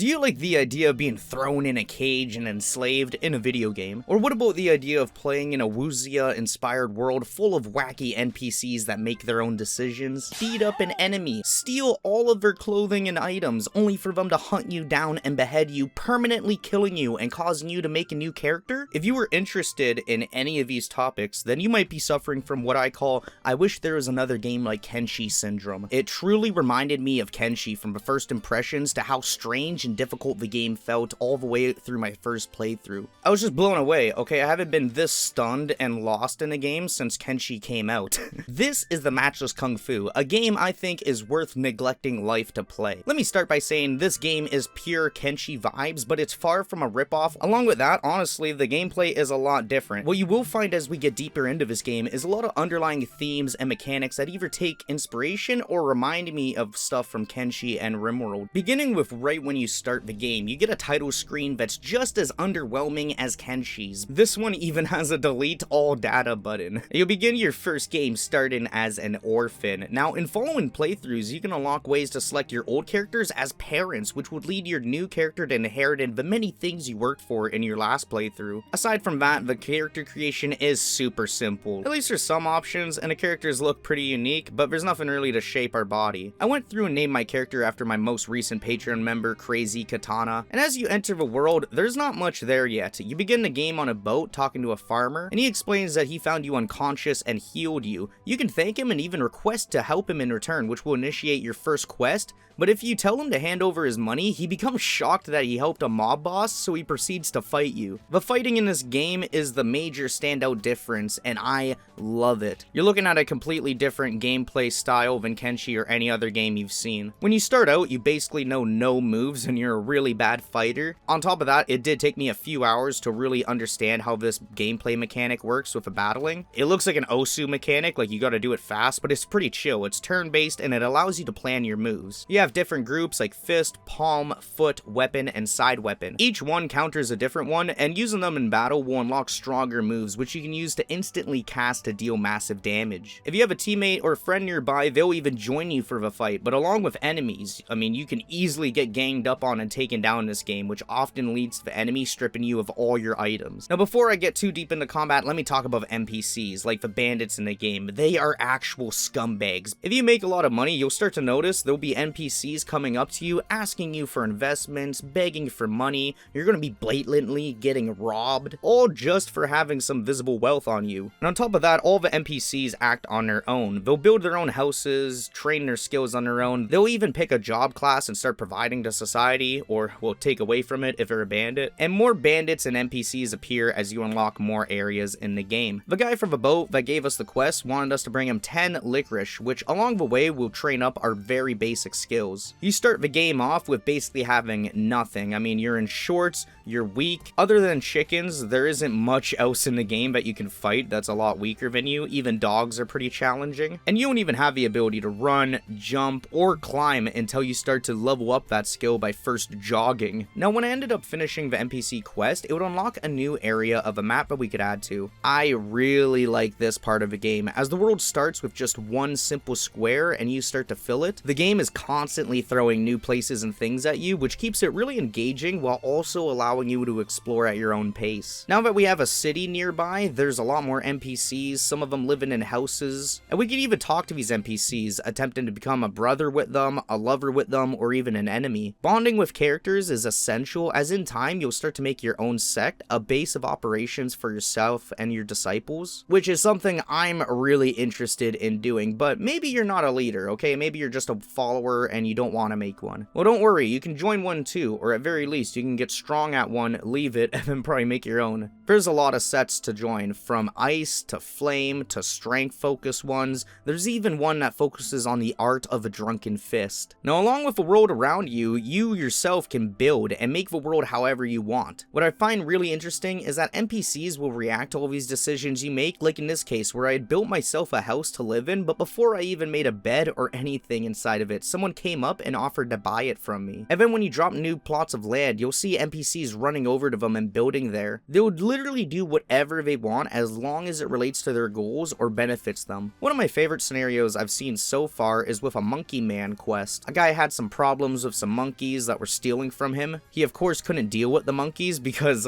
Do you like the idea of being thrown in a cage and enslaved in a video game? Or what about the idea of playing in a wuxia-inspired world full of wacky NPCs that make their own decisions, beat up an enemy, steal all of their clothing and items, only for them to hunt you down and behead you, permanently killing you and causing you to make a new character? If you were interested in any of these topics, then you might be suffering from what I call, I wish there was another game like Kenshi syndrome. It truly reminded me of Kenshi from the first impressions to how strange and difficult the game felt all the way through my first playthrough. I was just blown away, okay? I haven't been this stunned and lost in a game since Kenshi came out. This is the Matchless Kungfu, a game I think is worth neglecting life to play. Let me start by saying this game is pure Kenshi vibes, but it's far from a ripoff. Along with that, honestly, the gameplay is a lot different. What you will find as we get deeper into this game is a lot of underlying themes and mechanics that either take inspiration or remind me of stuff from Kenshi and RimWorld. Beginning with right when you start the game, you get a title screen that's just as underwhelming as Kenshi's. This one even has a delete all data button. You'll begin your first game starting as an orphan. Now, in following playthroughs, you can unlock ways to select your old characters as parents, which would lead your new character to inherit the many things you worked for in your last playthrough. Aside from that, the character creation is super simple. At least there's some options, and the characters look pretty unique, but there's nothing really to shape our body. I went through and named my character after my most recent Patreon member, Crazy Katana, and as you enter the world, there's not much there yet. You begin the game on a boat talking to a farmer, and he explains that he found you unconscious and healed you. You can thank him and even request to help him in return, which will initiate your first quest, but if you tell him to hand over his money, he becomes shocked that he helped a mob boss, so he proceeds to fight you. The fighting in this game is the major standout difference, and I love it. You're looking at a completely different gameplay style than Kenshi or any other game you've seen. When you start out, you basically know no moves and you're a really bad fighter. On top of that, it did take me a few hours to really understand how this gameplay mechanic works with the battling. It looks like an Osu mechanic, like you gotta do it fast, but it's pretty chill. It's turn-based and it allows you to plan your moves. You have different groups like fist, palm, foot, weapon, and side weapon. Each one counters a different one, and using them in battle will unlock stronger moves, which you can use to instantly cast to deal massive damage. If you have a teammate or a friend nearby, they'll even join you for the fight, but along with enemies, I mean, you can easily get ganged up on and taken down in this game, which often leads to the enemy stripping you of all your items. Now, before I get too deep into combat, let me talk about NPCs, like the bandits in the game. They are actual scumbags. If you make a lot of money, you'll start to notice there'll be NPCs coming up to you, asking you for investments, begging for money. You're going to be blatantly getting robbed, all just for having some visible wealth on you. And on top of that, all the NPCs act on their own. They'll build their own houses, train their skills on their own. They'll even pick a job class and start providing to society, or will take away from it if they're a bandit. And more bandits and NPCs appear as you unlock more areas in the game. The guy from the boat that gave us the quest wanted us to bring him 10 licorice, which along the way will train up our very basic skills. You start the game off with basically having nothing. I mean, you're in shorts, you're weak. Other than chickens, there isn't much else in the game that you can fight that's a lot weaker than you. Even dogs are pretty challenging. And you don't even have the ability to run, jump, or climb until you start to level up that skill by first jogging. Now, when I ended up finishing the NPC quest, it would unlock a new area of a map that we could add to. I really like this part of the game. As the world starts with just one simple square and you start to fill it, the game is constantly throwing new places and things at you, which keeps it really engaging while also allowing you to explore at your own pace. Now that we have a city nearby, there's a lot more NPCs, some of them living in houses, and we can even talk to these NPCs, attempting to become a brother with them, a lover with them, or even an enemy. Bonding with characters is essential, as in time you'll start to make your own sect, a base of operations for yourself and your disciples, which is something I'm really interested in doing. But maybe you're not a leader, okay? Maybe you're just a follower and you don't want to make one. Well, don't worry, you can join one too, or at very least you can get strong at one, leave it, and then probably make your own. There's a lot of sets to join, from ice to flame to strength focused ones. There's even one that focuses on the art of a drunken fist. Now, along with the world around you, you yourself can build and make the world however you want. What I find really interesting is that NPCs will react to all these decisions you make, like in this case where I had built myself a house to live in, but before I even made a bed or anything inside of it, someone came came up and offered to buy it from me. And then when you drop new plots of land, you'll see NPCs running over to them and building there. They would literally do whatever they want as long as it relates to their goals or benefits them. One of my favorite scenarios I've seen so far is with a monkey man quest. A guy had some problems with some monkeys that were stealing from him. He of course couldn't deal with the monkeys because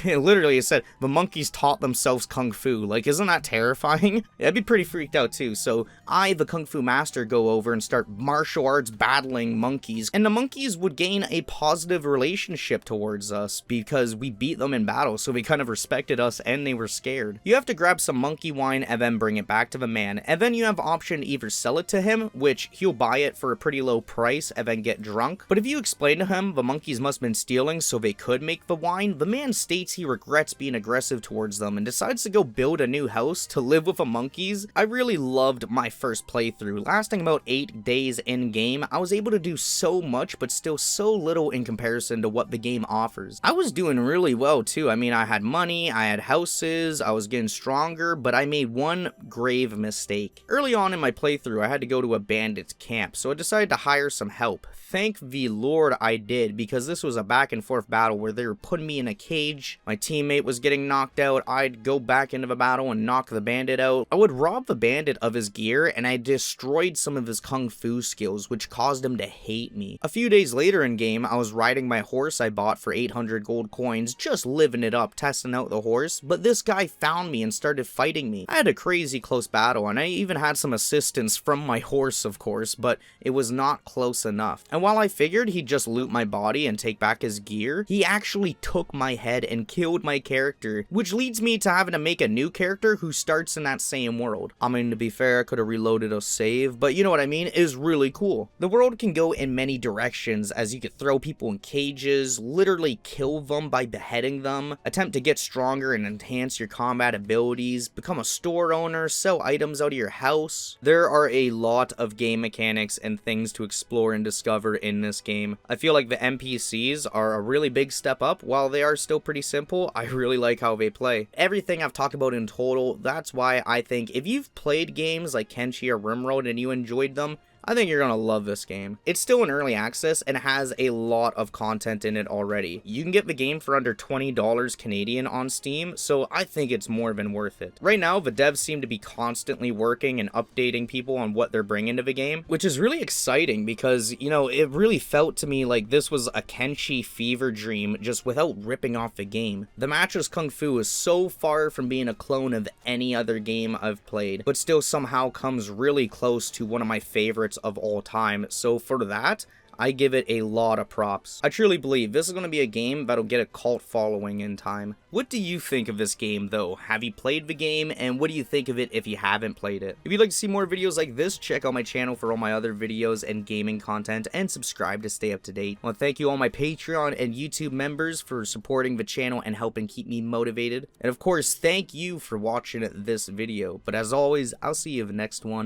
literally it said the monkeys taught themselves kung fu. Like, isn't that terrifying? I'd be pretty freaked out too. So I, the kung fu master, go over and start martial arts battling monkeys, and the monkeys would gain a positive relationship towards us because we beat them in battle, so they kind of respected us and they were scared. You have to grab some monkey wine and then bring it back to the man, and then you have option to either sell it to him, which he'll buy it for a pretty low price and then get drunk. But if you explain to him the monkeys must have been stealing so they could make the wine, the man states he regrets being aggressive towards them and decides to go build a new house to live with the monkeys. I really loved my first playthrough. Lasting about 8 days in game, I was able to do so much but still so little in comparison to what the game offers. I was doing really well too. I mean, I had money, I had houses, I was getting stronger, but I made one grave mistake. Early on in my playthrough, I had to go to a bandit's camp, so I decided to hire some help. Thank the Lord I did, because this was a back and forth battle where they were putting me in a cage. My teammate was getting knocked out. I'd go back into the battle and knock the bandit out. I would rob the bandit of his gear, and I destroyed some of his kung fu skills, which caused him to hate me. A few days later in game, I was riding my horse I bought for 800 gold coins, just living it up, testing out the horse, but this guy found me and started fighting me. I had a crazy close battle, and I even had some assistance from my horse, of course, but it was not close enough. And while I figured he'd just loot my body and take back his gear, he actually took my head and killed my character, which leads me to having to make a new character who starts in that same world. I mean, to be fair, I could have reloaded a save, but you know what I mean? It was really cool. The world can go in many directions, as you could throw people in cages, literally kill them by beheading them, attempt to get stronger and enhance your combat abilities, become a store owner, sell items out of your house. There are a lot of game mechanics and things to explore and discover in this game. I feel like the NPCs are a really big step up. While they are still pretty simple, I really like how they play. Everything I've talked about in total, that's why I think if you've played games like Kenshi or RimWorld and you enjoyed them, I think you're gonna love this game. It's still in early access and has a lot of content in it already. You can get the game for under $20 Canadian on Steam, so I think it's more than worth it. Right now, the devs seem to be constantly working and updating people on what they're bringing to the game, which is really exciting because, you know, it really felt to me like this was a Kenshi fever dream just without ripping off the game. The Matchless Kungfu is so far from being a clone of any other game I've played, but still somehow comes really close to one of my favorites of all time. So for that, I give it a lot of props. I truly believe this is going to be a game that'll get a cult following in time. What do you think of this game though? Have you played the game, and what do you think of it if you haven't played it? If you'd like to see more videos like this, check out my channel for all my other videos and gaming content, and subscribe to stay up to date. I want to thank you all my Patreon and YouTube members for supporting the channel and helping keep me motivated. And of course, thank you for watching this video. But as always, I'll see you in the next one.